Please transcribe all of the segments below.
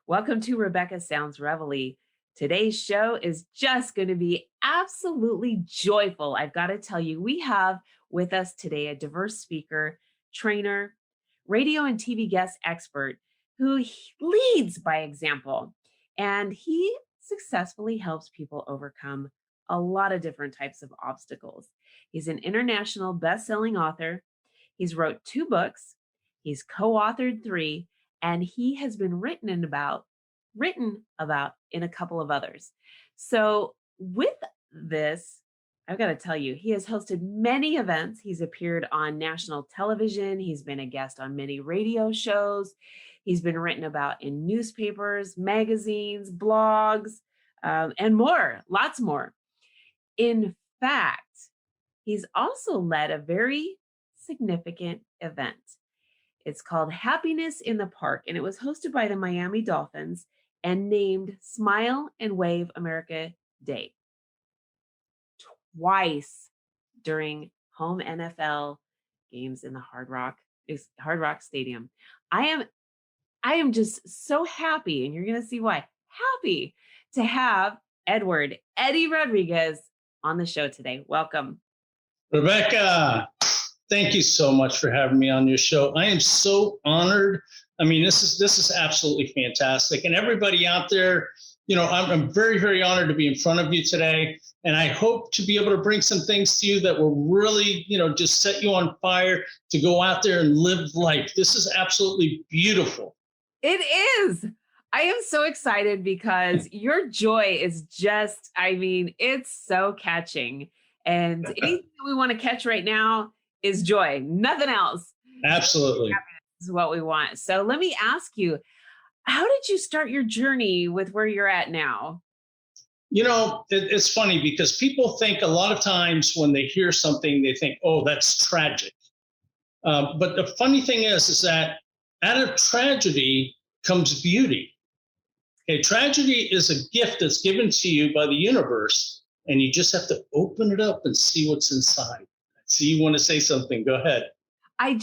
Welcome to Rebecca Sounds Reveille. Today's show is just going to be absolutely joyful. I've got to tell you, we have with us today a diverse speaker, trainer, radio and TV guest expert who leads by example. And he successfully helps people overcome a lot of different types of obstacles. He's an international best-selling author. He's wrote 2 books. He's co-authored 3. And he has been written about in a couple of others. So with this, I've got to tell you, he has hosted many events. He's appeared on national television. He's been a guest on many radio shows. He's been written about in newspapers, magazines, blogs, and more, lots more. In fact, he's also led a very significant event. It's called Happiness in the Park, and it was hosted by the Miami Dolphins and named Smile and Wave America Day. Twice during home NFL games in the Hard Rock Stadium. I am just so happy, and you're going to see why. Happy to have Eddy Rodriguez on the show today. Welcome. Rebecca, thank you so much for having me on your show. I am so honored. I mean, this is absolutely fantastic. And everybody out there, I'm very, very honored to be in front of you today. And I hope to be able to bring some things to you that will really, just set you on fire to go out there and live life. This is absolutely beautiful. It is. I am so excited because your joy is just, it's so catching. And anything that we want to catch right now is joy, nothing else. Absolutely. Happiness is what we want. So let me ask you, how did you start your journey with where you're at now? It's funny because people think a lot of times when they hear something, they think, oh, that's tragic. But the funny thing is that out of tragedy comes beauty. Okay, tragedy is a gift that's given to you by the universe, and you just have to open it up and see what's inside. So you want to say something, go ahead. I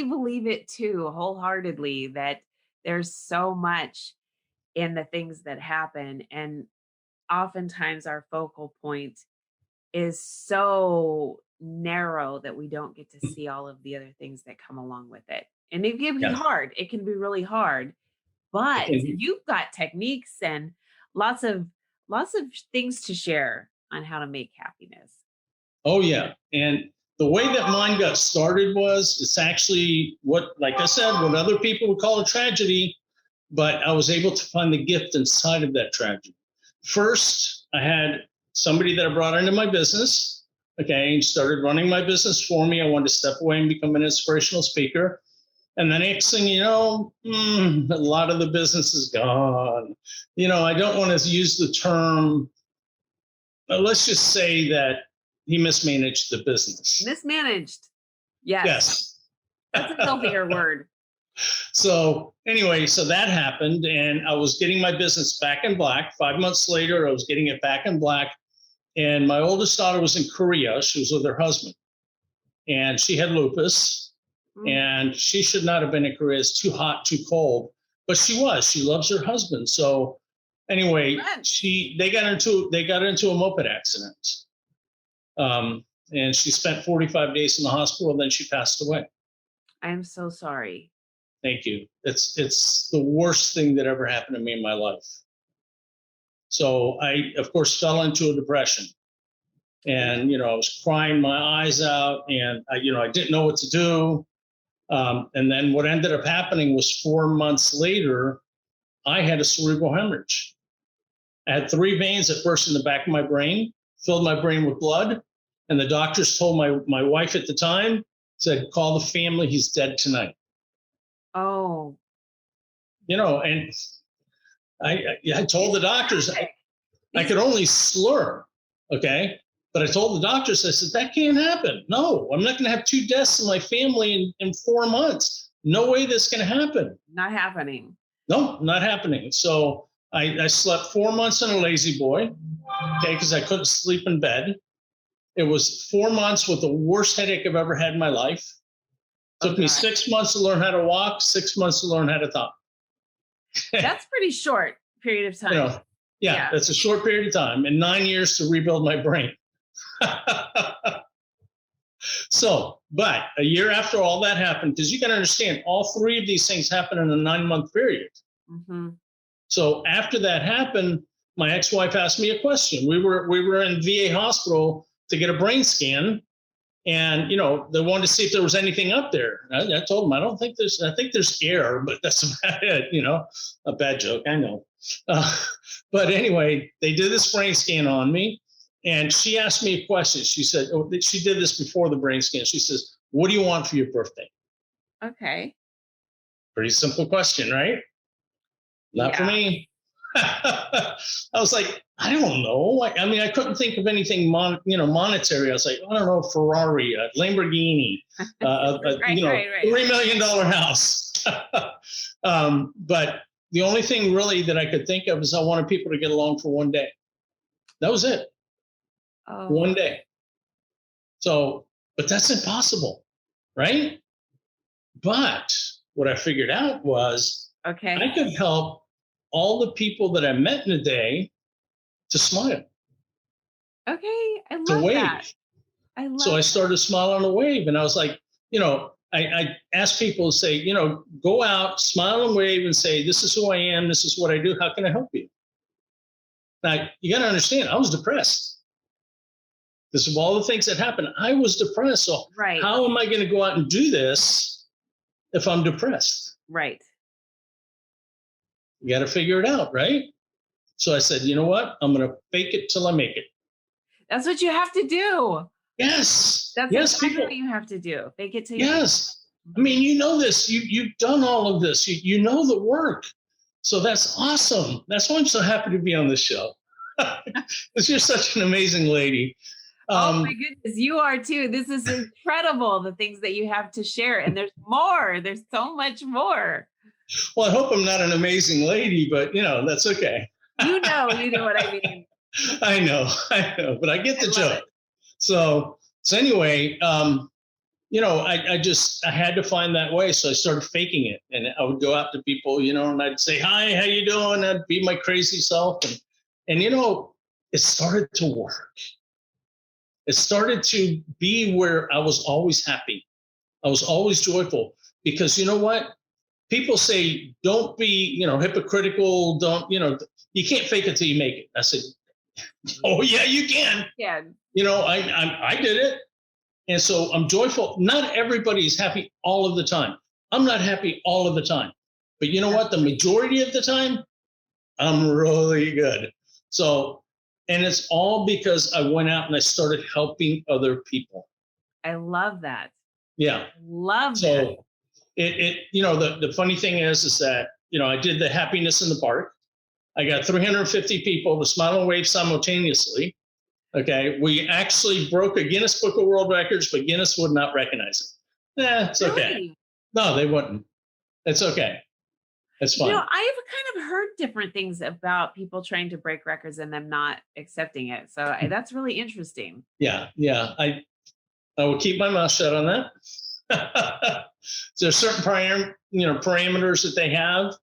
believe it too, wholeheartedly, that there's so much in the things that happen. And oftentimes our focal point is so narrow that we don't get to see all of the other things that come along with it. And it can be hard. It can be really hard, but you've got techniques and lots of things to share on how to make happiness. Oh, yeah. And the way that mine got started it's actually like I said, what other people would call a tragedy, but I was able to find the gift inside of that tragedy. First, I had somebody that I brought into my business, and started running my business for me. I wanted to step away and become an inspirational speaker. And the next thing you know, a lot of the business is gone. I don't want to use the term, but let's just say that he mismanaged the business. Mismanaged. Yes. That's a healthier word. So anyway, so that happened, and I was getting my business back in black. 5 months later, I was getting it back in black. And my oldest daughter was in Korea. She was with her husband, and she had lupus. And she should not have been in Korea. It's too hot, too cold. But she was. She loves her husband. So anyway, they got into a moped accident. And she spent 45 days in the hospital, and then she passed away. I'm so sorry. Thank you. It's the worst thing that ever happened to me in my life. So I, of course, fell into a depression. And, I was crying my eyes out, and I didn't know what to do. And then what ended up happening was 4 months later, I had a cerebral hemorrhage. I had 3 veins that burst in the back of my brain, filled my brain with blood. And the doctors told my wife at the time, said, call the family, he's dead tonight. Oh. And I told the doctors I could only slur, okay? But I told the doctors, I said, that can't happen. No, I'm not going to have 2 deaths in my family in 4 months. No way that's going to happen. Not happening. No, not happening. So I slept 4 months in a lazy boy, because I couldn't sleep in bed. It was 4 months with the worst headache I've ever had in my life. Took me 6 months to learn how to walk, 6 months to learn how to talk. That's pretty short period of time. You know, yeah, that's a short period of time, and 9 years to rebuild my brain. So, but a year after all that happened, because you got to understand, all three of these things happened in a 9-month period. Mm-hmm. So after that happened, my ex-wife asked me a question. We were in VA hospital to get a brain scan, and they wanted to see if there was anything up there. I told them, I think there's air, but that's about it. A bad joke, I know. But anyway, they did this brain scan on me, and she asked me a question. She said, she did this before the brain scan. She says, "What do you want for your birthday?" Okay. Pretty simple question, right? Not for me. I was like, I don't know. I couldn't think of anything monetary. I was like, I don't know, Ferrari, a Lamborghini, $3 million house. But the only thing really that I could think of is I wanted people to get along for one day. That was it. Oh. One day. So, but that's impossible, right? But what I figured out was I could help all the people that I met in a day to smile. Okay, I love that. So I started smiling and wave, and I was like, I asked people to say, go out, smile and wave, and say, "This is who I am. This is what I do. How can I help you?" Now, you got to understand, I was depressed. This is all the things that happened. I was depressed. So how am I going to go out and do this if I'm depressed? Right. You got to figure it out, right? So I said, you know what? I'm going to fake it till I make it. That's what you have to do. Yes. That's exactly what you have to do. Fake it till you make it. Yes. I mean, you know this. You've done all of this. You know the work. So that's awesome. That's why I'm so happy to be on this show. Because you're such an amazing lady. Oh my goodness, you are too. This is incredible, the things that you have to share. And there's more. There's so much more. Well, I hope I'm not an amazing lady, but that's okay. You know what I mean. I know, but I get the joke. So anyway, I had to find that way. So I started faking it, and I would go out to people, and I'd say, "Hi, how you doing?" I'd be my crazy self. And it started to work. It started to be where I was always happy. I was always joyful, because you know what? People say, don't be, hypocritical. Don't, you can't fake it till you make it. I said, oh yeah, you can. Yeah. I did it. And so I'm joyful. Not everybody is happy all of the time. I'm not happy all of the time, but you know what? The majority of the time, I'm really good. So, and it's all because I went out and I started helping other people. I love that. Yeah. Love that. So the funny thing is that, I did the happiness in the park. I got 350 people to smile and wave simultaneously. Okay. We actually broke a Guinness Book of World Records, but Guinness would not recognize it. It's okay. Really? No, they wouldn't. It's okay. It's fine. I've kind of heard different things about people trying to break records and them not accepting it. So that's really interesting. Yeah. I will keep my mouth shut on that. There's certain parameters that they have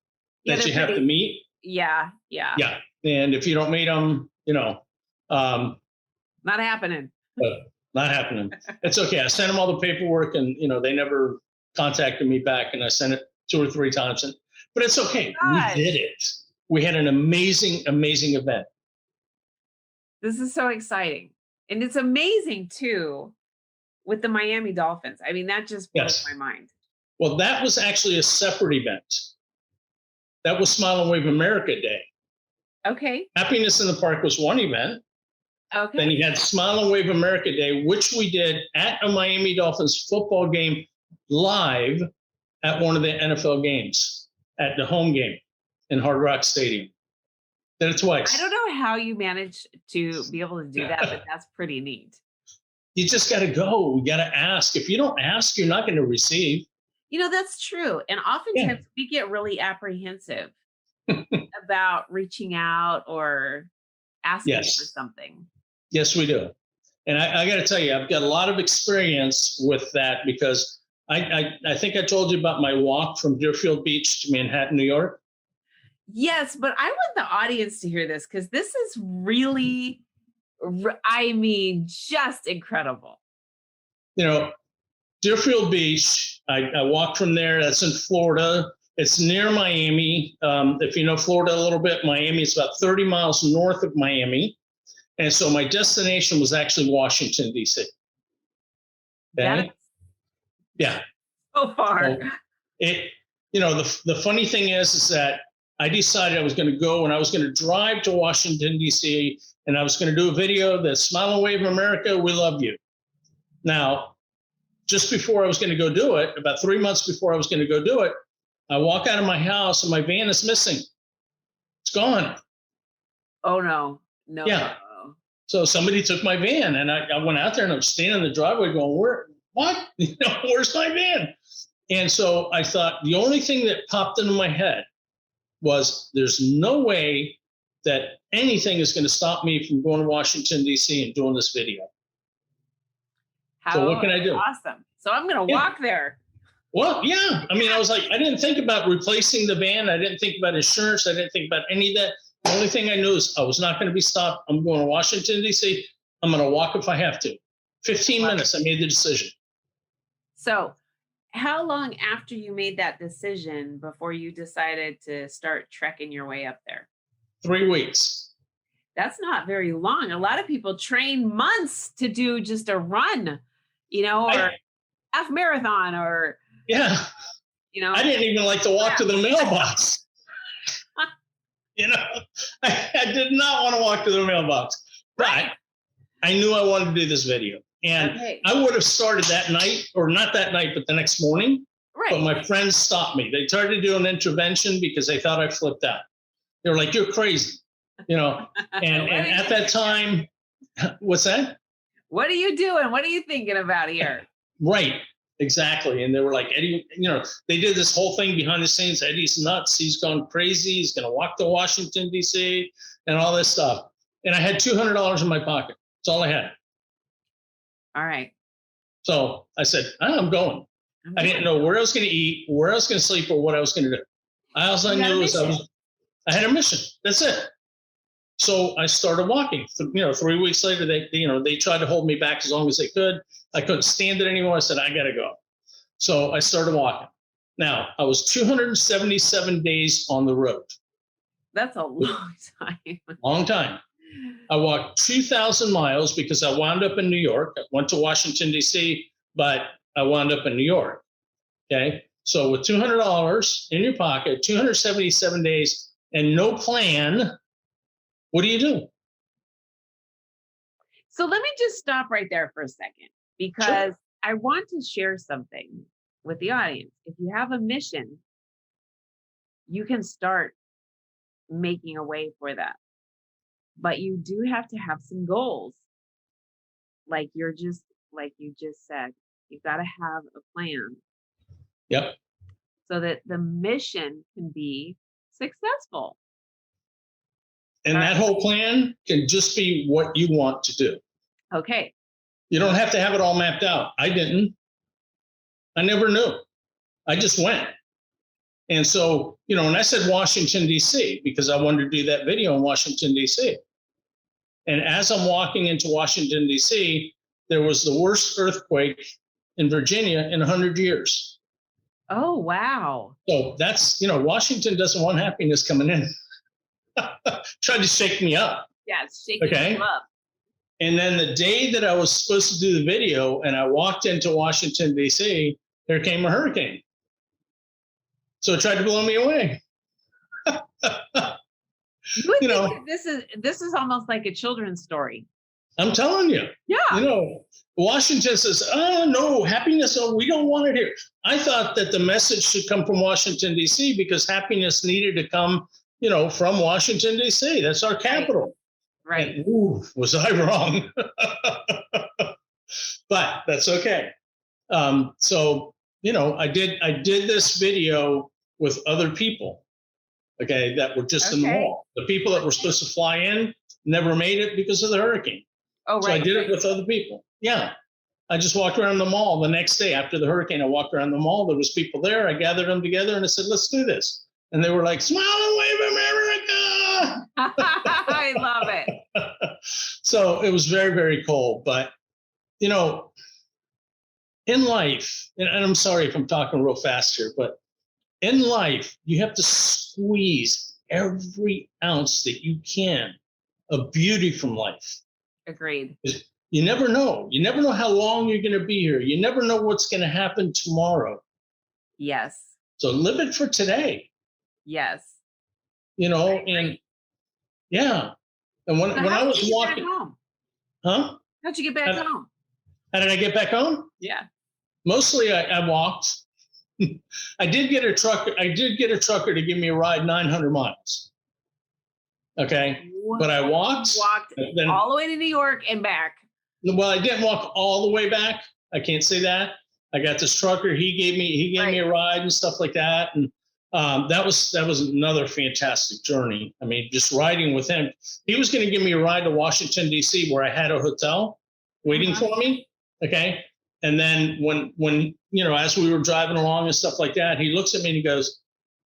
that you have to meet. Yeah. And if you don't meet them, not happening. Not happening. It's okay. I sent them all the paperwork, and they never contacted me back, and I sent it 2 or 3 times, but it's okay. Gosh. We did it. We had an amazing, amazing event. This is so exciting. And it's amazing too with the Miami Dolphins. I mean, that just blows my mind. Well, that was actually a separate event. That was Smile and Wave America Day. Okay. Happiness in the Park was one event. Okay. Then you had Smile and Wave America Day, which we did at a Miami Dolphins football game live at one of the NFL games, at the home game in Hard Rock Stadium. Did it twice. I don't know how you managed to be able to do that, but that's pretty neat. You just got to go. You got to ask. If you don't ask, you're not going to receive. That's true. And oftentimes we get really apprehensive about reaching out or asking for something. Yes, we do. And I got to tell you, I've got a lot of experience with that, because I think I told you about my walk from Deerfield Beach to Manhattan, New York. Yes, but I want the audience to hear this because this is really, I mean, just incredible. You know, Deerfield Beach, I walked from there. That's in Florida. It's near Miami. If you know Florida a little bit, Miami is about 30 miles north of Miami. And so my destination was actually Washington, D.C. Okay? Yeah. So far. So the funny thing is that I decided I was going to go and I was going to drive to Washington, D.C., and I was going to do a video that Smile and Wave America, we love you. Now, just before I was going to go do it, about 3 months before I was going to go do it, I walk out of my house and my van is missing. It's gone. Oh, no. No. Yeah. So somebody took my van, and I went out there and I was standing in the driveway going, what? Where's my van? And so I thought the only thing that popped into my head was there's no way that anything is going to stop me from going to Washington, D.C. and doing this video. So what can I do? Awesome. So I'm going to walk there. Well, yeah. I mean, I was like, I didn't think about replacing the van. I didn't think about insurance. I didn't think about any of that. The only thing I knew is I was not going to be stopped. I'm going to Washington, D.C. I'm going to walk if I have to. 15 minutes, I made the decision. So how long after you made that decision before you decided to start trekking your way up there? 3 weeks. That's not very long. A lot of people train months to do just a run, or half marathon or. Yeah. I didn't even like to walk to the mailbox. I did not want to walk to the mailbox, but I knew I wanted to do this video. And I would have started that night, or not that night, but the next morning. Right. But my friends stopped me. They tried to do an intervention because they thought I flipped out. They were like, "You're crazy," and at that time, what's that? What are you doing? What are you thinking about here? Right. Exactly. And they were like, Eddy, they did this whole thing behind the scenes. Eddy's nuts. He's gone crazy. He's going to walk to Washington, D.C. and all this stuff. And I had $200 in my pocket. That's all I had. All right. So I said, I'm going. I didn't know where I was going to eat, where I was going to sleep, or what I was going to do. All I knew was I had a mission. That's it. So I started walking. 3 weeks later, they tried to hold me back as long as they could. I couldn't stand it anymore. I said, I got to go. So I started walking. Now, I was 277 days on the road. That's a long time. Long time. I walked 2,000 miles because I wound up in New York. I went to Washington, D.C., but I wound up in New York. Okay. So with $200 in your pocket, 277 days, and no plan, what do you do? So let me just stop right there for a second, because I want to share something with the audience. If you have a mission, you can start making a way for that. But you do have to have some goals. Like you just said, you've got to have a plan. Yep. So that the mission can be successful. And that whole plan can just be what you want to do. Okay. You don't have to have it all mapped out. I didn't. I never knew. I just went. And so, and I said Washington, D.C., because I wanted to do that video in Washington, D.C. And as I'm walking into Washington, D.C., there was the worst earthquake in Virginia in 100 years. Oh, wow. So that's, Washington doesn't want happiness coming in. Tried to shake me up. Yeah, it's shaking you up. And then the day that I was supposed to do the video and I walked into Washington, D.C., there came a hurricane. So it tried to blow me away. This is almost like a children's story. I'm telling you. Yeah. Washington says, "Oh, no, happiness, we don't want it here." I thought that the message should come from Washington, D.C., because happiness needed to come, from Washington, D.C. That's our capital. Right. And, was I wrong? But that's okay. So, I did this video with other people, okay, that were just in the mall. The people that were supposed to fly in never made it because of the hurricane. Oh, right. So I did it with other people. Yeah. I just walked around the mall the next day after the hurricane. I walked around the mall. There was people there. I gathered them together and I said, let's do this. And they were like, "Smile and wave, I love it. So it was very, very cool. But, you know, in life, and I'm sorry if I'm talking real fast here, but in life, you have to squeeze every ounce that you can of beauty from life. Agreed. You never know. You never know how long you're going to be here. You never know what's going to happen tomorrow. Yes. So live it for today. Yes. You know, and yeah. And when I was walking home? Huh? How'd you get back home? How did I get back home? Yeah. Mostly I walked. I did get a trucker to give me a ride 900 miles. Okay. What? But I walked all the way to New York and back. Well, I didn't walk all the way back. I can't say that. I got this trucker. He gave me a ride and stuff like that. And that was another fantastic journey. I mean, just riding with him. He was going to give me a ride to Washington, D.C., where I had a hotel waiting for me. Okay. And then when, you know, as we were driving along and stuff like that, he looks at me and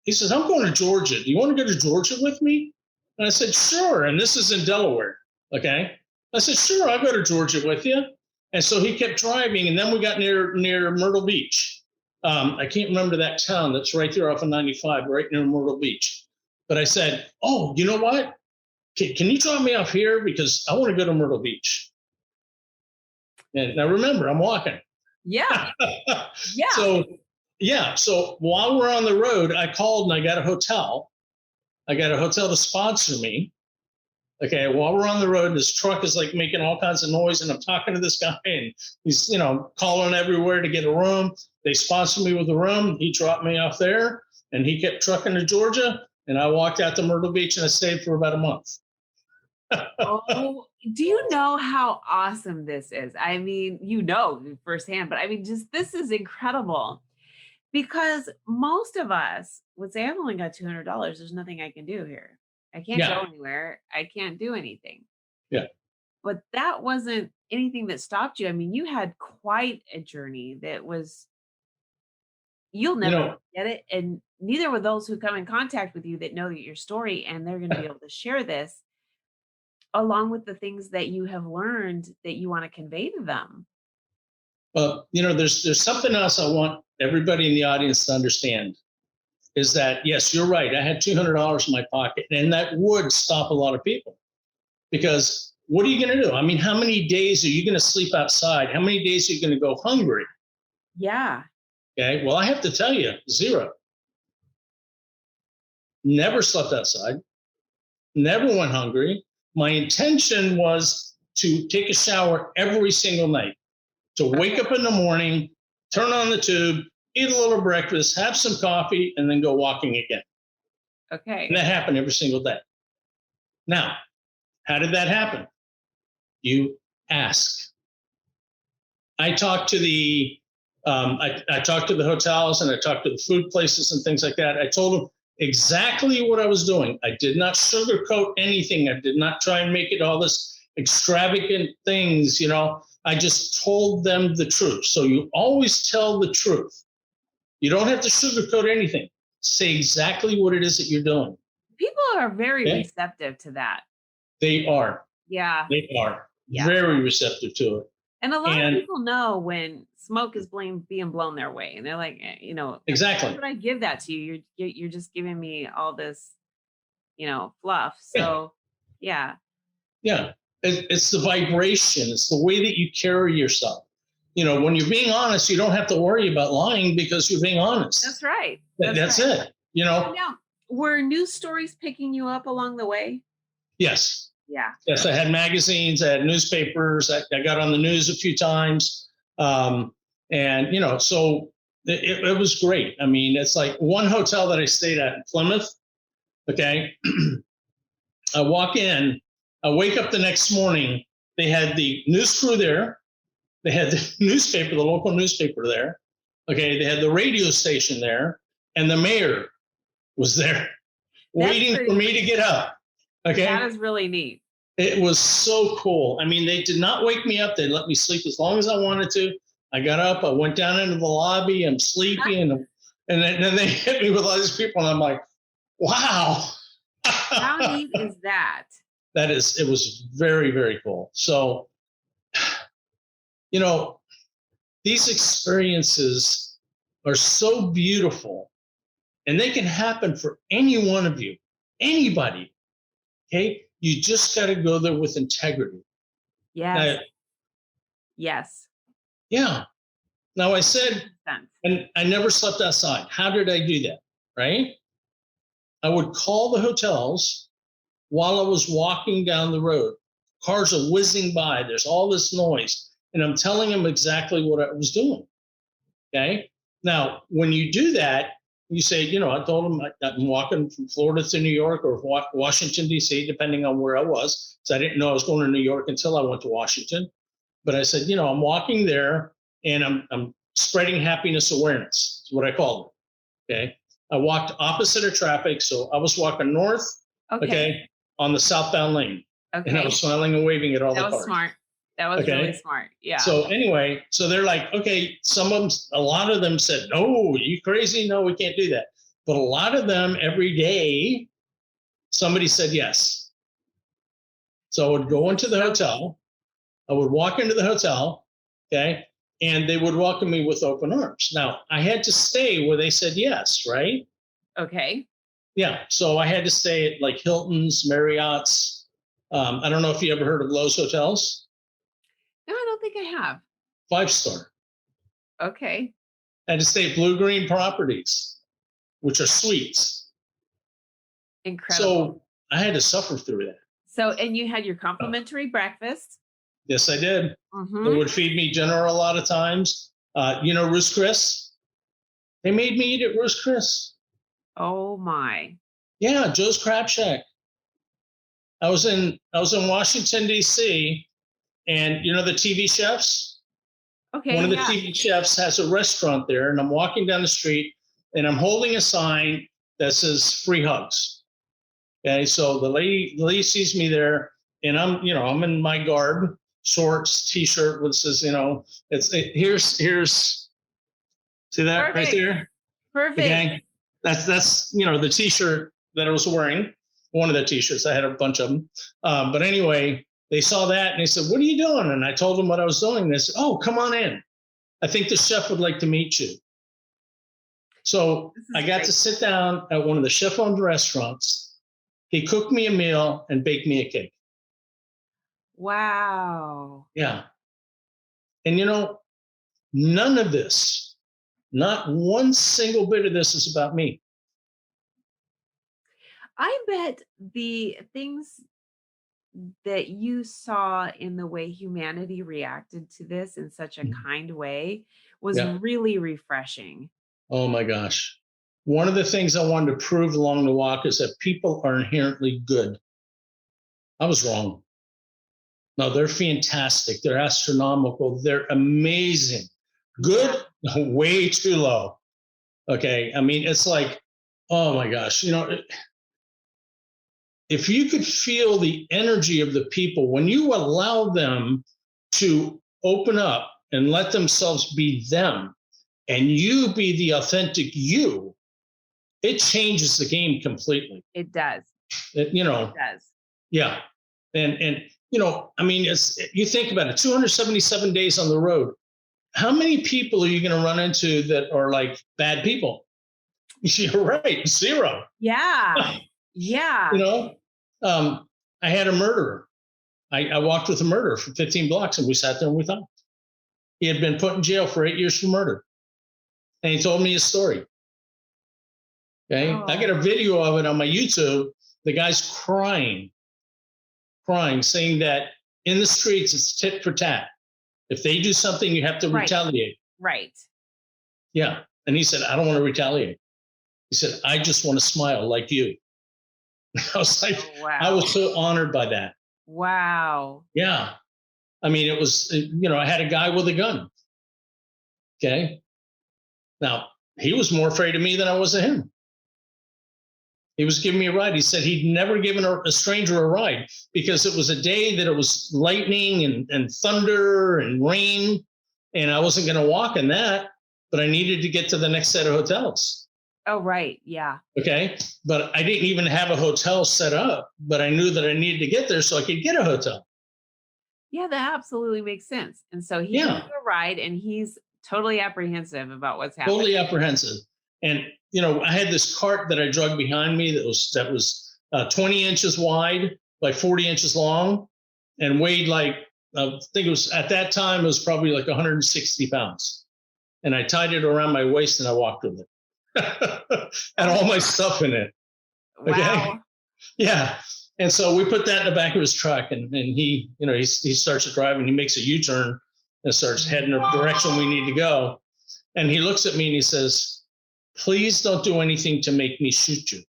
he says, I'm going to Georgia. Do you want to go to Georgia with me? And I said, sure. And this is in Delaware. Okay. I said, sure, I'll go to Georgia with you. And so he kept driving. And then we got near Myrtle Beach. I can't remember that town that's right there off of 95, right near Myrtle Beach. But I said, oh, you know what? Can you drop me off here? Because I want to go to Myrtle Beach. And now remember, I'm walking. Yeah. Yeah. So while we're on the road, I called and I got a hotel. I got a hotel to sponsor me. Okay. While we're on the road, this truck is like making all kinds of noise, and I'm talking to this guy, and he's, you know, calling everywhere to get a room. They sponsored me with a room. He dropped me off there, and he kept trucking to Georgia, and I walked out to Myrtle Beach, and I stayed for about a month. Oh, do you know how awesome this is? I mean, you know firsthand, but I mean, just this is incredible, because most of us would say, I've only got $200. There's nothing I can do here. I can't go anywhere. I can't do anything. Yeah. But that wasn't anything that stopped you. I mean, you had quite a journey that was, you'll never get it. And neither will those who come in contact with you that know your story, and they're going to be able to share this along with the things that you have learned that you want to convey to them. Well, you know, there's something else I want everybody in the audience to understand, is that, yes, you're right. I had $200 in my pocket, and that would stop a lot of people, because what are you going to do? I mean, how many days are you going to sleep outside? How many days are you going to go hungry? Yeah. Okay. Well, I have to tell you, 0. Never slept outside. Never went hungry. My intention was to take a shower every single night, to wake up in the morning, turn on the tube, eat a little breakfast, have some coffee, and then go walking again. Okay. And that happened every single day. Now, how did that happen? You ask. I talked to the I talked to the hotels, and I talked to the food places and things like that. I told them exactly what I was doing. I did not sugarcoat anything. I did not try and make it all this extravagant things, you know. I just told them the truth. So you always tell the truth. You don't have to sugarcoat anything. Say exactly what it is that you're doing. People are very receptive to that. They are. Yeah. They are very receptive to it. And a lot of people know when smoke is being blown their way, and they're like, you know, exactly. Why would I give that to you? You're just giving me all this, you know, fluff. So, yeah. It's the vibration. It's the way that you carry yourself. You know, when you're being honest, you don't have to worry about lying, because you're being honest. That's right. That's it. You know. Now, were news stories picking you up along the way? Yes. Yeah. Yes, I had magazines, I had newspapers, I got on the news a few times. And, you know, so it was great. I mean, it's like one hotel that I stayed at in Plymouth. Okay. I walk in, I wake up the next morning, they had the news crew there. They had the newspaper, the local newspaper there. Okay. They had the radio station there, and the mayor was there waiting for me to get up. Okay. That is really neat. It was so cool. I mean, they did not wake me up. They let me sleep as long as I wanted to. I got up, I went down into the lobby, I'm sleepy, and then they hit me with all these people, and I'm like, wow. How neat is that? It was very, very cool. So, these experiences are so beautiful, and they can happen for any one of you, anybody. Okay. You just got to go there with integrity. Yes. Yes. Yeah. Now I said, and I never slept outside. How did I do that? Right. I would call the hotels while I was walking down the road. Cars are whizzing by. There's all this noise. And I'm telling them exactly what I was doing. Okay. Now, when you do that, you say, I told them I'm walking from Florida to New York or Washington, D.C., depending on where I was. So I didn't know I was going to New York until I went to Washington. But I said, I'm walking there and I'm spreading happiness awareness. That's what I called it. Okay. I walked opposite of traffic. So I was walking north, okay on the southbound lane. Okay. And I was smiling and waving at all the cars. That was smart. That was really smart. Yeah. So anyway, so they're like, okay, a lot of them said, no, are you crazy? No, we can't do that. But a lot of them every day, somebody said yes. So I would go into the hotel. I would walk into the hotel, okay, and they would welcome me with open arms. Now, I had to stay where they said yes, right? Okay. Yeah. So I had to stay at like Hilton's, Marriott's. I don't know if you ever heard of Lowe's Hotels. No, I don't think I have. 5-star. Okay. I had to stay at Blue Green Properties, which are suites. Incredible. So I had to suffer through that. So, and you had your complimentary breakfast. Yes, I did. Mm-hmm. They would feed me dinner a lot of times. Ruth's Chris? They made me eat at Ruth's Chris. Oh my. Yeah, Joe's Crab Shack. I was in Washington, D.C., and the TV chefs? Okay. One of the TV chefs has a restaurant there, and I'm walking down the street, and I'm holding a sign that says free hugs. Okay, so the lady sees me there, and I'm in my garb, shorts, t-shirt, which says, here's see that Perfect. right there? Perfect. Okay. That's the t-shirt that I was wearing. One of the t-shirts. I had a bunch of them. But anyway, they saw that and they said, what are you doing? And I told them what I was doing. And they said, oh, come on in. I think the chef would like to meet you. So I got to sit down at one of the chef-owned restaurants. He cooked me a meal and baked me a cake. Wow. Yeah. And none of this, not one single bit of this is about me. I bet the things that you saw in the way humanity reacted to this in such a kind way was really refreshing. Oh my gosh. One of the things I wanted to prove along the walk is that people are inherently good. I was wrong. No, they're fantastic. They're astronomical. They're amazing. Good, way too low. Okay. I mean, it's like, oh my gosh, if you could feel the energy of the people, when you allow them to open up and let themselves be them, and you be the authentic you, it changes the game completely. It does. It does. Yeah. And I mean, you think about it, 277 days on the road. How many people are you going to run into that are like bad people? You're right. 0. Yeah. Yeah. I had a murderer. I walked with a murderer for 15 blocks and we sat there and we talked. He had been put in jail for 8 years for murder. And he told me his story. Okay. Oh. I got a video of it on my YouTube. The guy's crying, saying that in the streets, it's tit for tat. If they do something, you have to retaliate. Right. Yeah. And he said, I don't want to retaliate. He said, I just want to smile like you. I was like, oh, wow. I was so honored by that. Wow. Yeah. I mean, it was, I had a guy with a gun. Okay. Now, he was more afraid of me than I was of him. He was giving me a ride. He said he'd never given a stranger a ride because it was a day that it was lightning and thunder and rain. And I wasn't going to walk in that, but I needed to get to the next set of hotels. Oh, right. Yeah. Okay. But I didn't even have a hotel set up, but I knew that I needed to get there so I could get a hotel. Yeah, that absolutely makes sense. And so he gives Yeah. you a ride and he's totally apprehensive about what's happening. Totally apprehensive. And, I had this cart that I drug behind me that was 20 inches wide by 40 inches long and weighed like, I think it was at that time, it was probably like 160 pounds. And I tied it around my waist and I walked with it. And all my stuff in it. Okay. Wow. Yeah. And so we put that in the back of his truck and he, he starts to drive and he makes a U-turn and starts heading the direction we need to go. And he looks at me and he says, "Please don't do anything to make me shoot you."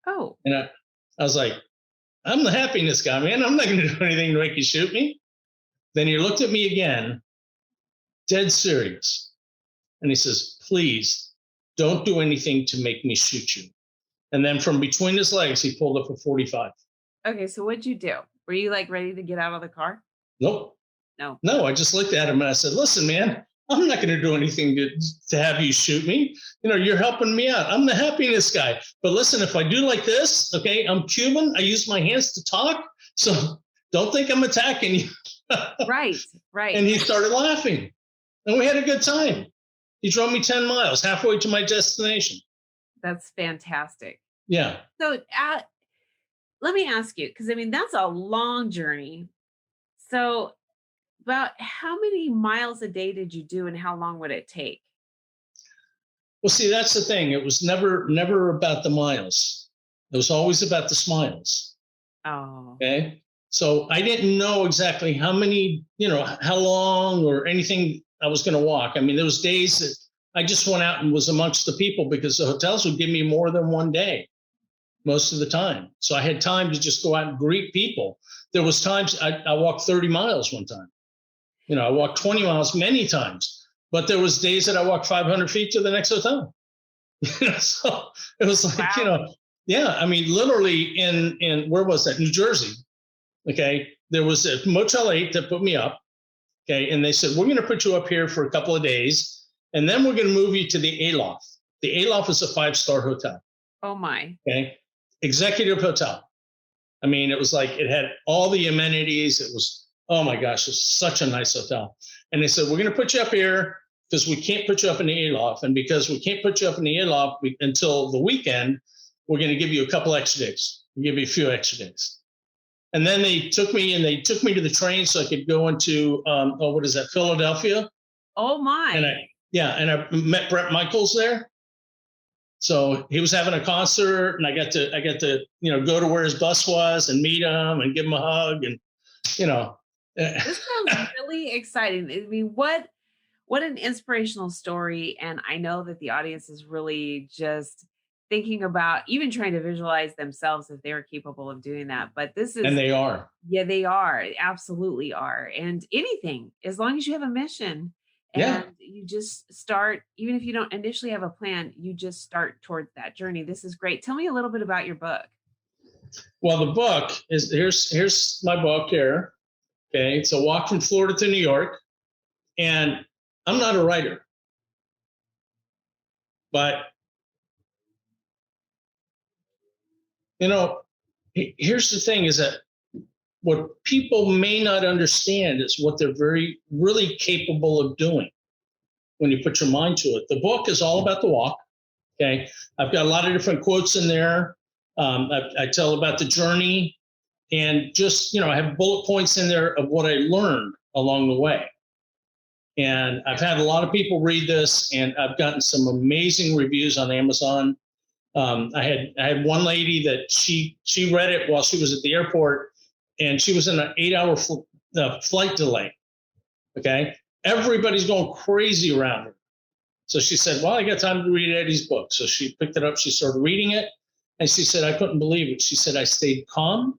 Oh. And I was like, "I'm the happiness guy, man. I'm not going to do anything to make you shoot me." Then he looked at me again, dead serious. And he says, "Please don't do anything to make me shoot you." And then from between his legs, he pulled up a 45. Okay. So what'd you do? Were you like ready to get out of the car? Nope. No. No, I just looked at him and I said, "Listen, man, I'm not going to do anything to have you shoot me. You're helping me out. I'm the happiness guy. But listen, if I do like this, okay, I'm Cuban. I use my hands to talk. So don't think I'm attacking you." Right. Right. And he started laughing. And we had a good time. He drove me 10 miles, halfway to my destination. That's fantastic. Yeah. So let me ask you, because that's a long journey. So about how many miles a day did you do and how long would it take? Well, see, that's the thing. It was never about the miles. It was always about the smiles. Oh. Okay. So I didn't know exactly how many, how long or anything I was going to walk. There was days that I just went out and was amongst the people because the hotels would give me more than one day most of the time. So I had time to just go out and greet people. There was times I walked 30 miles one time. I walked 20 miles many times, but there was days that I walked 500 feet to the next hotel. So it was like, wow. Literally in where was that? New Jersey. Okay. There was a Motel 8 that put me up. Okay. And they said, "We're going to put you up here for a couple of days. And then we're going to move you to the Aloft." The Aloft is a 5-star hotel. Oh my. Okay. Executive hotel. It was like, it had all the amenities. It was, oh my gosh, it was such a nice hotel. And they said, "We're going to put you up here because we can't put you up in the Aloft. And because we can't put you up in the Aloft until the weekend, we're going to give you a couple extra days. We'll give you a few extra days." And then they took me to the train so I could go into, Philadelphia. Oh my. And I met Brett Michaels there. So he was having a concert and I got to, go to where his bus was and meet him and give him a hug and, This sounds really exciting. What an inspirational story. And I know that the audience is really just thinking about even trying to visualize themselves if they're capable of doing that. But this is, and they are. Yeah, they are. Absolutely are. And anything, as long as you have a mission and you just start, even if you don't initially have a plan, you just start towards that journey. This is great. Tell me a little bit about your book. Well, the book is, here's my book here. Okay. It's a walk from Florida to New York. And I'm not a writer, but here's the thing is that what people may not understand is what they're really capable of doing when you put your mind to it. The book is all about the walk. Okay. I've got a lot of different quotes in there. I tell about the journey and just, I have bullet points in there of what I learned along the way. And I've had a lot of people read this and I've gotten some amazing reviews on Amazon. I had one lady that she read it while she was at the airport and she was in an 8-hour flight delay. Okay. Everybody's going crazy around her. So she said, "Well, I got time to read Eddy's book." So she picked it up. She started reading it. And she said, "I couldn't believe it." She said, "I stayed calm.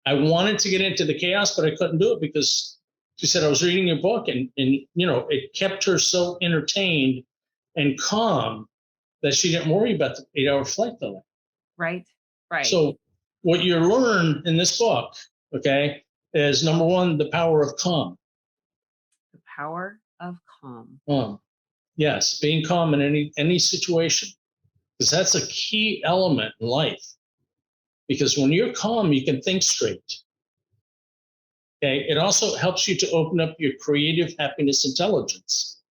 I wanted to get into the chaos, but I couldn't do it because," she said, "I was reading your book and it kept her so entertained and calm that she didn't worry about the 8-hour flight delay." Right. Right. So what you learn in this book, okay, is number one, the power of calm. The power of calm. Yes, being calm in any situation, because that's a key element in life. Because when you're calm, you can think straight. Okay. It also helps you to open up your creative happiness intelligence.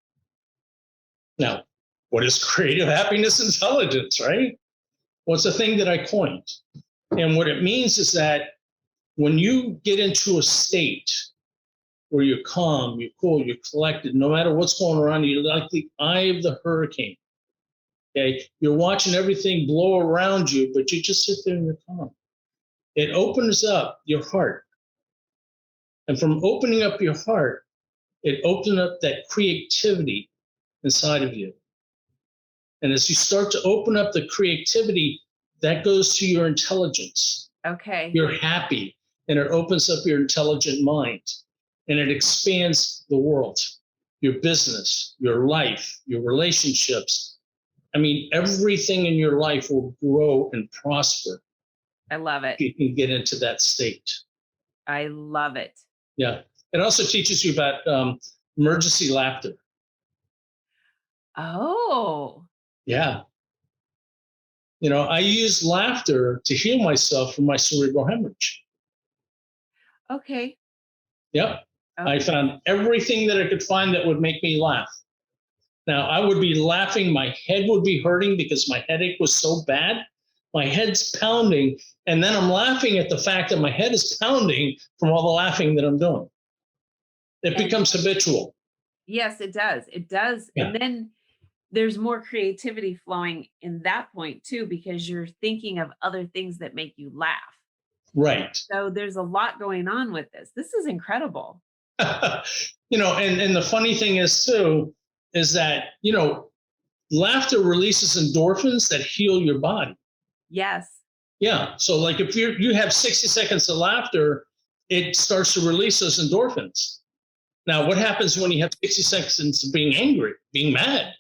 Now, what is creative happiness intelligence, right? Well, it's a thing that I coined. And what it means is that when you get into a state where you're calm, you're cool, you're collected, no matter what's going around, you're like the eye of the hurricane. Okay. You're watching everything blow around you, but you just sit there and you're calm. It opens up your heart. And from opening up your heart, it opens up that creativity inside of you. And as you start to open up the creativity, that goes to your intelligence. Okay. You're happy, and it opens up your intelligent mind, and it expands the world, your business, your life, your relationships. I mean, everything in your life will grow and prosper. I love it. You can get into that state. I love it. Yeah. It also teaches you about emergency laughter. Oh. Yeah. You know, I use laughter to heal myself from my cerebral hemorrhage. Okay. Yep. Okay. I found everything that I could find that would make me laugh. Now, I would be laughing. My head would be hurting because my headache was so bad. My head's pounding. And then I'm laughing at the fact that my head is pounding from all the laughing that I'm doing. It becomes habitual. Yes, it does. It does. Yeah. And then there's more creativity flowing in that point too, because you're thinking of other things that make you laugh. Right. So there's a lot going on with this. This is incredible. You know, and the funny thing is too, is that, you know, laughter releases endorphins that heal your body. Yes. Yeah. So like if you have 60 seconds of laughter, it starts to release those endorphins. Now, what happens when you have 60 seconds of being angry, being mad?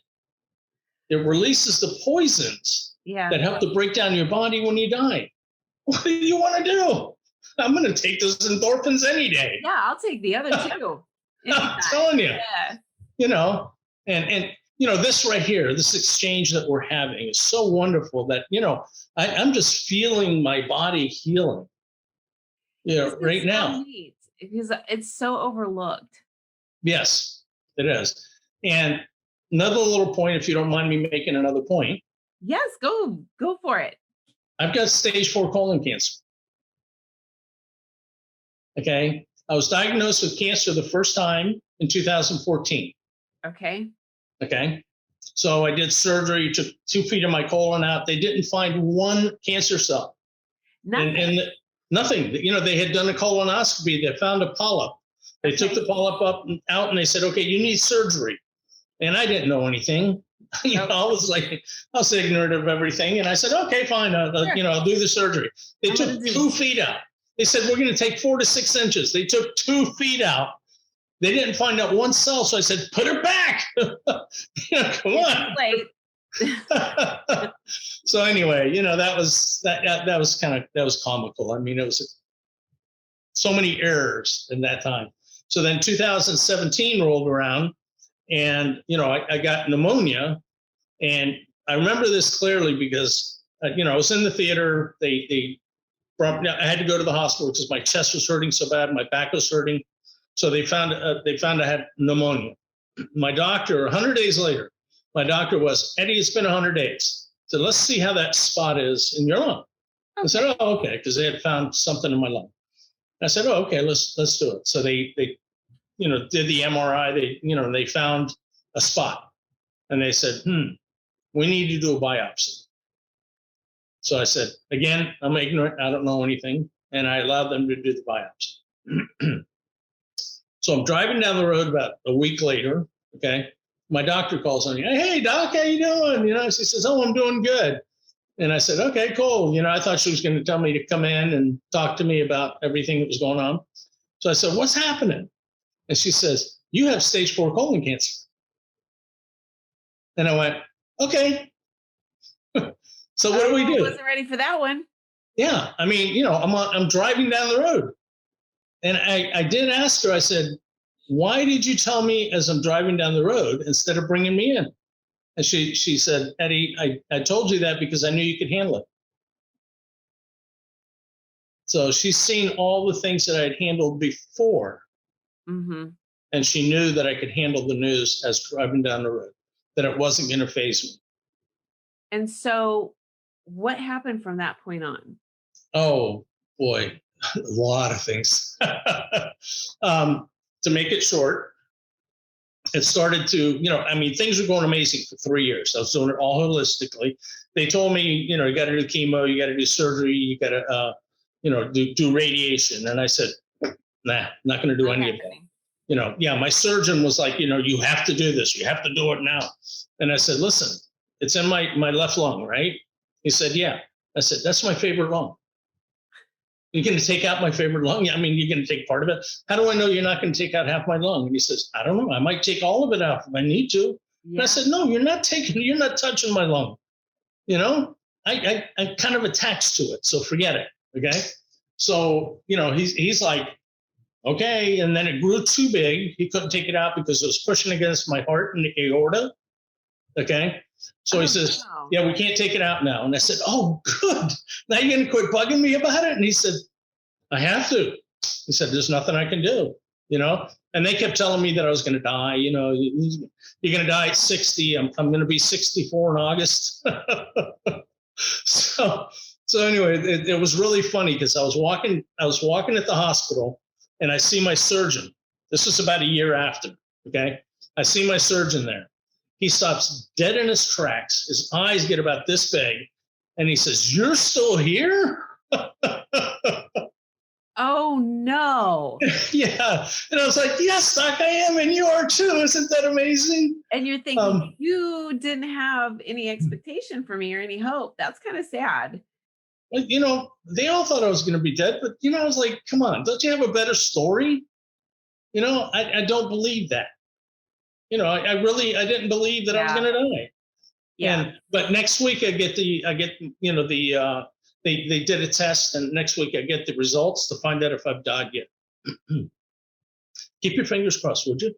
It releases the poisons that help to break down your body when you die. What do you want to do? I'm going to take those endorphins any day. Yeah, I'll take the other two. I'm telling you. Yeah. You know, and you know, this right here, this exchange that we're having is so wonderful that, you know, I'm just feeling my body healing, you know, right so now. Neat, because it's so overlooked. Yes, it is. And another little point, if you don't mind me making another point. Yes, go for it. I've got stage 4 colon cancer. Okay. I was diagnosed with cancer the first time in 2014. Okay. Okay. So I did surgery, took 2 feet of my colon out. They didn't find one cancer cell. Nothing. And nothing. You know, they had done a colonoscopy. They found a polyp. They took the polyp out and they said, okay, you need surgery. And I didn't know anything. You know, I was ignorant of everything. And I said, okay, fine. You know, I'll do the surgery. They took 2 feet out. They said, we're going to take 4 to 6 inches. They took 2 feet out. They didn't find out one cell. So I said, put her back. You know, come on. So anyway, you know, that was comical. I mean, it was so many errors in that time. So then 2017 rolled around and, you know, I got pneumonia. And I remember this clearly because, you know, I was in the theater. I had to go to the hospital because my chest was hurting so bad. My back was hurting. So they found I had pneumonia. My doctor, 100 days later, my doctor was, Eddy, it's been 100 days. So let's see how that spot is in your lung. Okay. I said, oh, okay, because they had found something in my lung. I said, oh, okay, let's do it. So they you know, did the MRI. They found a spot, and they said, we need to do a biopsy. So I said, again, I'm ignorant. I don't know anything. And I allowed them to do the biopsy. So I'm driving down the road about a week later. Okay. My doctor calls on me. Hey, doc, how you doing? You know, she says, oh, I'm doing good. And I said, okay, cool. You know, I thought she was going to tell me to come in and talk to me about everything that was going on. So I said, what's happening? And she says, you have stage 4 colon cancer. And I went, okay. So what do we do? I wasn't ready for that one. Yeah. I mean, you know, I'm driving down the road. And I did ask her, I said, why did you tell me as I'm driving down the road instead of bringing me in? And she said, Eddy, I told you that because I knew you could handle it. So she's seen all the things that I had handled before. Mm-hmm. And she knew that I could handle the news as driving down the road, that it wasn't going to faze me. And so what happened from that point on? Oh, boy, a lot of things. To make it short, it started to, things were going amazing for 3 years. I was doing it all holistically. They told me, you got to do chemo, you got to do surgery, you got to, do radiation. And I said, nah, not going to do any of that. My surgeon was like, you have to do this. You have to do it now. And I said, listen, it's in my left lung, right? He said, yeah. I said, that's my favorite lung. You're going to take out my favorite lung? I mean, you're going to take part of it. How do I know you're not going to take out half my lung? And he says, I don't know. I might take all of it out if I need to. Yeah. And I said, no, you're not touching my lung. I'm kind of attached to it. So forget it. Okay. So, he's like, okay. And then it grew too big. He couldn't take it out because it was pushing against my heart and the aorta. Okay. So he says, yeah, we can't take it out now. And I said, oh, good. Now you're going to quit bugging me about it? And he said, I have to. He said, there's nothing I can do, And they kept telling me that I was going to die. You're going to die at 60. I'm going to be 64 in August. So anyway, it was really funny because I was walking at the hospital and I see my surgeon. This was about a year after. Okay. I see my surgeon there. He stops dead in his tracks. His eyes get about this big. And he says, you're still here? Oh, no. Yeah. And I was like, yes, Doc, I am. And you are too. Isn't that amazing? And you're thinking, you didn't have any expectation for me or any hope. That's kind of sad. They all thought I was going to be dead. But, I was like, come on, don't you have a better story? I don't believe that. I didn't believe that I was going to die. Yeah. But next week they did a test, and next week I get the results to find out if I've died yet. Keep your fingers crossed, would you?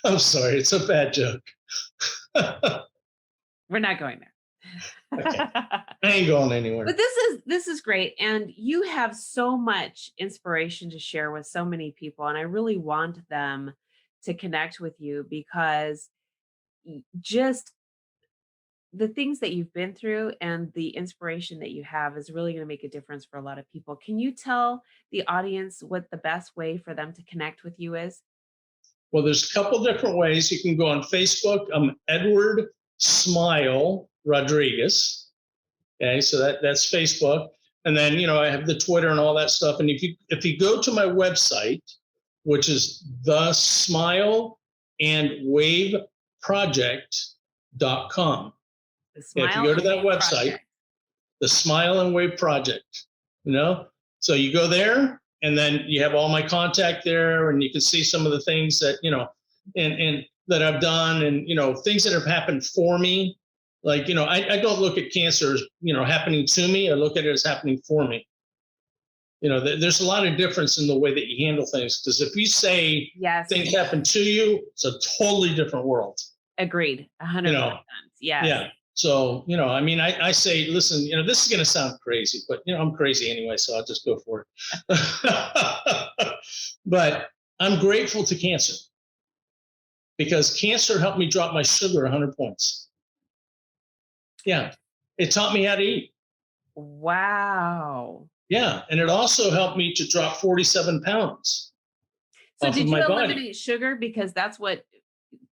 I'm sorry, it's a bad joke. We're not going there. Okay. I ain't going anywhere. But this is great. And you have so much inspiration to share with so many people. And I really want them to connect with you because just the things that you've been through and the inspiration that you have is really going to make a difference for a lot of people. Can you tell the audience what the best way for them to connect with you is? Well, there's a couple different ways. You can go on Facebook. I'm Edward Smile Rodriguez. Okay, so that's Facebook. And then, I have the Twitter and all that stuff. And if you go to my website, which is thesmileandwaveproject.com. If you go to that website, the Smile and Wave Project, so you go there and then you have all my contact there and you can see some of the things that, and that I've done and, things that have happened for me. Like, I don't look at cancer as, happening to me. I look at it as happening for me. There's a lot of difference in the way that you handle things. Because if you say things happen to you, it's a totally different world. Agreed. 100%. Yeah. Yeah. So, I say, listen, this is going to sound crazy, but, I'm crazy anyway, so I'll just go for it. But I'm grateful to cancer because cancer helped me drop my sugar 100 points. Yeah. It taught me how to eat. Wow. Yeah. And it also helped me to drop 47 pounds. So did you eliminate sugar? Because that's what.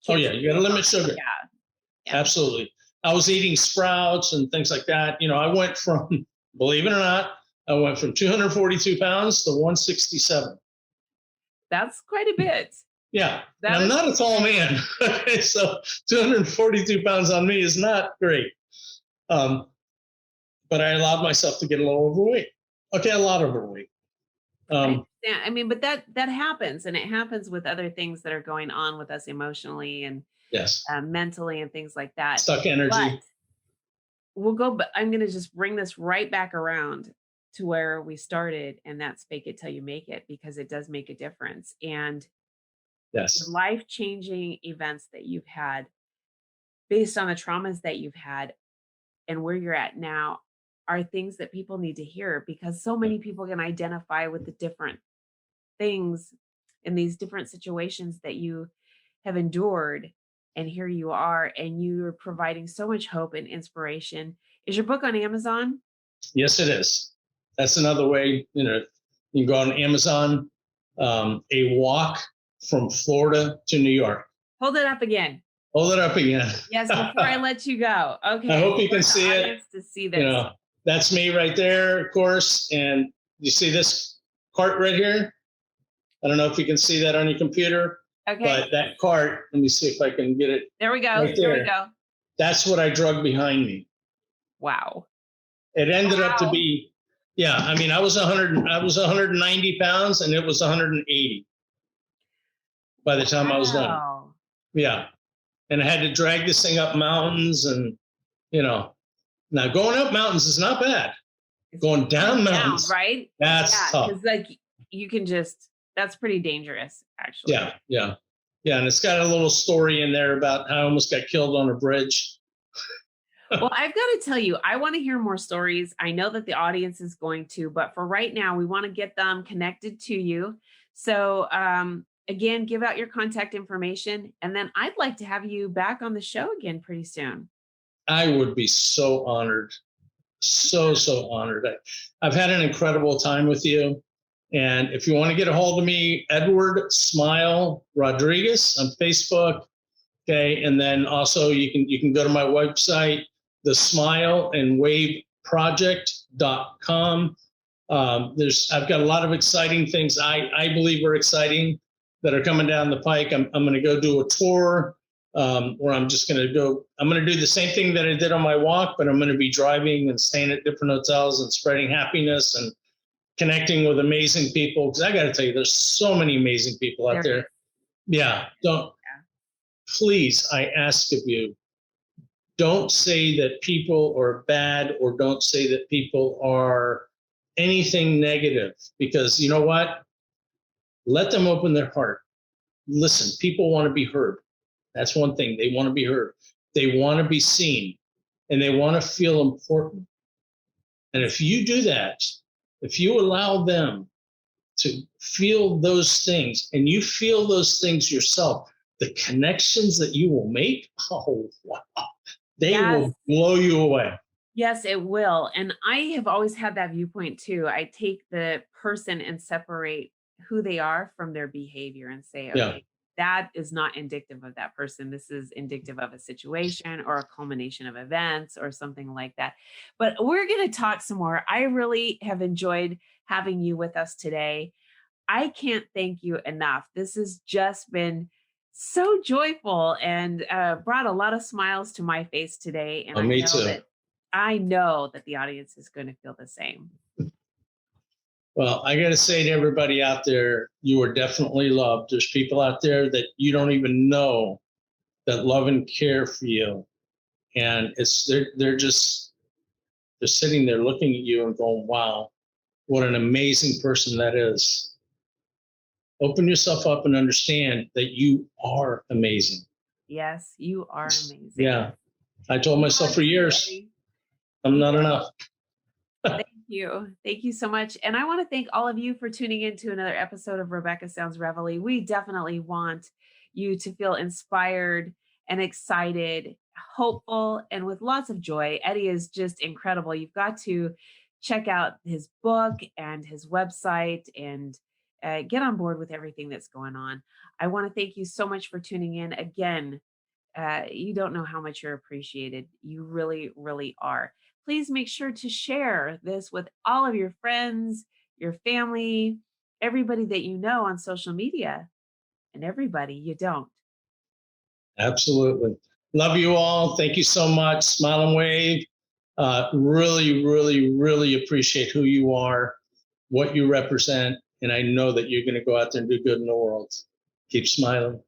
Oh, yeah. You got to limit sugar. Yeah. Absolutely. I was eating sprouts and things like that. I went from, believe it or not, 242 pounds to 167. That's quite a bit. Yeah. I'm not a tall man. So 242 pounds on me is not great. But I allowed myself to get a little overweight. Okay, a lot overweight. But that happens, and it happens with other things that are going on with us emotionally and mentally and things like that. Stuck energy. But I'm going to just bring this right back around to where we started, and that's fake it till you make it, because it does make a difference. And Yes. life-changing events that you've had based on the traumas that you've had and where you're at now are things that people need to hear, because so many people can identify with the different things in these different situations that you have endured. And here you are, and you're providing so much hope and inspiration. Is your book on Amazon? Yes, it is. That's another way, you can go on Amazon, A Walk from Florida to New York. Hold it up again. Hold it up again. Yes, before I let you go. Okay. I hope you can see it. To see this. That's me right there, of course. And you see this cart right here? I don't know if you can see that on your computer. Okay. But that cart, let me see if I can get it. There we go. Right there we go. That's what I drug behind me. Wow. It ended up to be, I was 190 pounds and it was 180 by the time I was done. Yeah. And I had to drag this thing up mountains and, now going up mountains is not bad. Going down mountains, right? That's tough. Because you can that's pretty dangerous, actually. Yeah. And it's got a little story in there about how I almost got killed on a bridge. Well, I've got to tell you, I want to hear more stories. I know that the audience is going to, but for right now, we want to get them connected to you. So again, give out your contact information, and then I'd like to have you back on the show again pretty soon. I would be so honored. So honored. I've had an incredible time with you. And if you want to get a hold of me, Edward Smile Rodriguez on Facebook. Okay. And then also you can go to my website, thesmileandwaveproject.com. I've got a lot of exciting things I believe are exciting that are coming down the pike. I'm going to go do a tour where I'm going to do the same thing that I did on my walk, but I'm going to be driving and staying at different hotels and spreading happiness and connecting with amazing people. Because I got to tell you, there's so many amazing people out there. Yeah. Please, I ask of you, don't say that people are bad, or don't say that people are anything negative, because you know what? Let them open their heart. Listen, people want to be heard. That's one thing. They want to be heard. They want to be seen, and they want to feel important. And if you do that, if you allow them to feel those things, and you feel those things yourself, the connections that you will make, oh, wow, they will blow you away. Yes, it will. And I have always had that viewpoint too. I take the person and separate who they are from their behavior and say, okay, that is not indicative of that person. This is indicative of a situation or a culmination of events or something like that. But we're going to talk some more. I really have enjoyed having you with us today. I can't thank you enough. This has just been so joyful and brought a lot of smiles to my face today. And me too. I know that the audience is going to feel the same. Well, I got to say to everybody out there, you are definitely loved. There's people out there that you don't even know that love and care for you. And they're sitting there looking at you and going, wow, what an amazing person that is. Open yourself up and understand that you are amazing. Yes, you are amazing. Yeah. I told myself for years, I'm not enough. Thank you. Thank you so much. And I want to thank all of you for tuning in to another episode of Rebecca Sounds Reveille. We definitely want you to feel inspired and excited, hopeful, and with lots of joy. Eddy is just incredible. You've got to check out his book and his website and get on board with everything that's going on. I want to thank you so much for tuning in. Again, you don't know how much you're appreciated. You really, really are. Please make sure to share this with all of your friends, your family, everybody that you know on social media, and everybody you don't. Absolutely. Love you all. Thank you so much. Smile and wave. Really, really, really appreciate who you are, what you represent. And I know that you're going to go out there and do good in the world. Keep smiling.